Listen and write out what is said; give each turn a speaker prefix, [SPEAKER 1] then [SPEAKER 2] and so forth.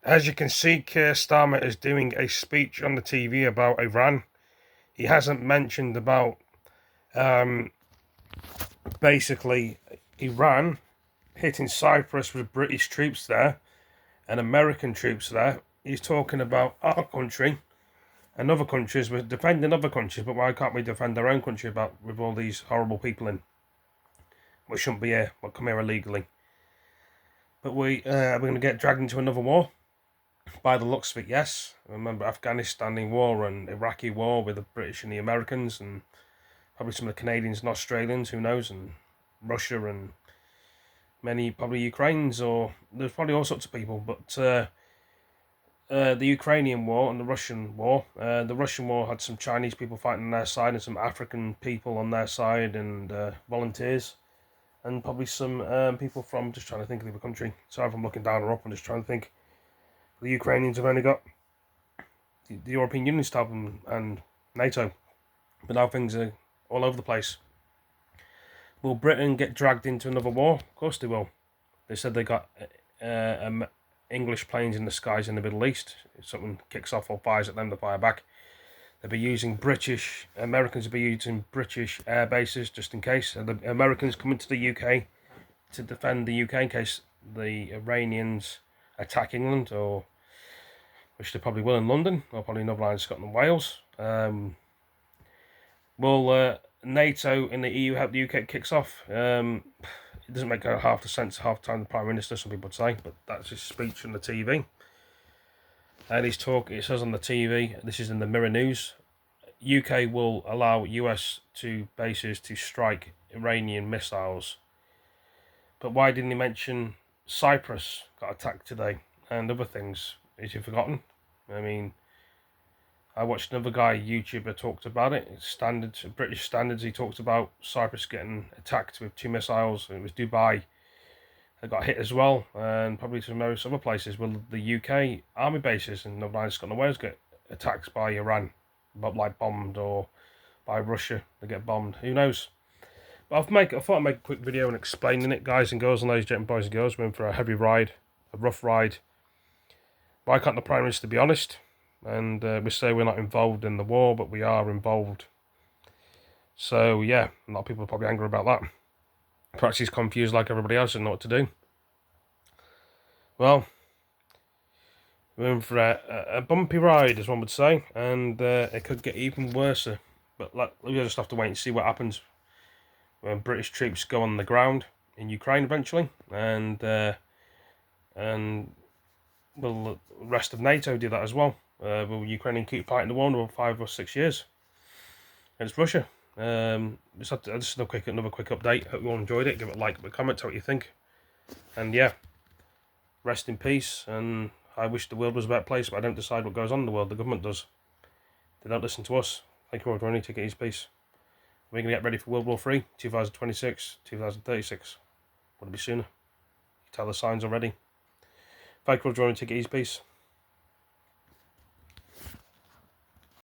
[SPEAKER 1] As you can see, Keir Starmer is doing a speech on the TV about Iran. He hasn't mentioned about basically Iran hitting Cyprus with British troops there and American troops there. He's talking about our country and other countries. We're defending other countries, but why can't we defend our own country with all these horrible people in? We shouldn't be here. We'll come here illegally. But we're going to get dragged into another war. By the looks of it, yes. I remember Afghanistan war and Iraqi war with the British and the Americans, and probably some of the Canadians and Australians, who knows, and Russia and many, probably Ukrainians, or there's probably all sorts of people. But the Ukrainian war and the Russian war had some Chinese people fighting on their side and some African people on their side and volunteers, and probably some people from, just trying to think of the country. Sorry if I'm looking down or up, I'm just trying to think. The Ukrainians have only got the European Union to help them and NATO, but now things are all over the place. Will Britain get dragged into another war? Of course they will. They said they got English planes in the skies in the Middle East. If something kicks off or fires at them, they fire back. They'll be using Americans will be using British air bases just in case. And the Americans come into the UK to defend the UK in case the Iranians attack England, or which they probably will in London, or probably Northern Ireland, Scotland and Wales. Will NATO and the EU help the UK kicks off? It doesn't make half the sense half the time the Prime Minister, some people would say, but that's his speech on the TV. And his talk, it says on the TV, this is in the Mirror News, UK will allow US bases to strike Iranian missiles. But why didn't he mention Cyprus got attacked today and other things? Is he forgotten? I mean, I watched another guy, YouTuber, talked about it. It's British standards. He talked about Cyprus getting attacked with 2 missiles. It was Dubai that got hit as well, and probably some other places. Will the UK army bases in Northern Ireland, Scotland and Wales get attacked by Iran, like bombed, or by Russia? They get bombed. Who knows? But I thought I'd make a quick video and explaining it, guys and girls, and ladies, gentlemen, boys and girls. We're in for a heavy ride, a rough ride. Why can't the Prime Minister be honest? And we say we're not involved in the war, but we are involved. So yeah, a lot of people are probably angry about that. Perhaps he's confused like everybody else and know what to do. Well, we're in for a bumpy ride, as one would say, and it could get even worse. But we'll just have to wait and see what happens when British troops go on the ground in Ukraine eventually, and will the rest of NATO do that as well? Will Ukraine keep fighting the war for 5 or 6 years against Russia? This is another quick update. Hope you all enjoyed it. Give it a like, give it a comment, tell what you think. And yeah, rest in peace. And I wish the world was a better place, but I don't decide what goes on in the world. The government does. They don't listen to us. Thank you all for joining. Take it easy, peace. We're going to get ready for World War III, 2026, 2036. Would it be sooner? You can tell the signs already. Thank you all for joining. Take it easy, peace.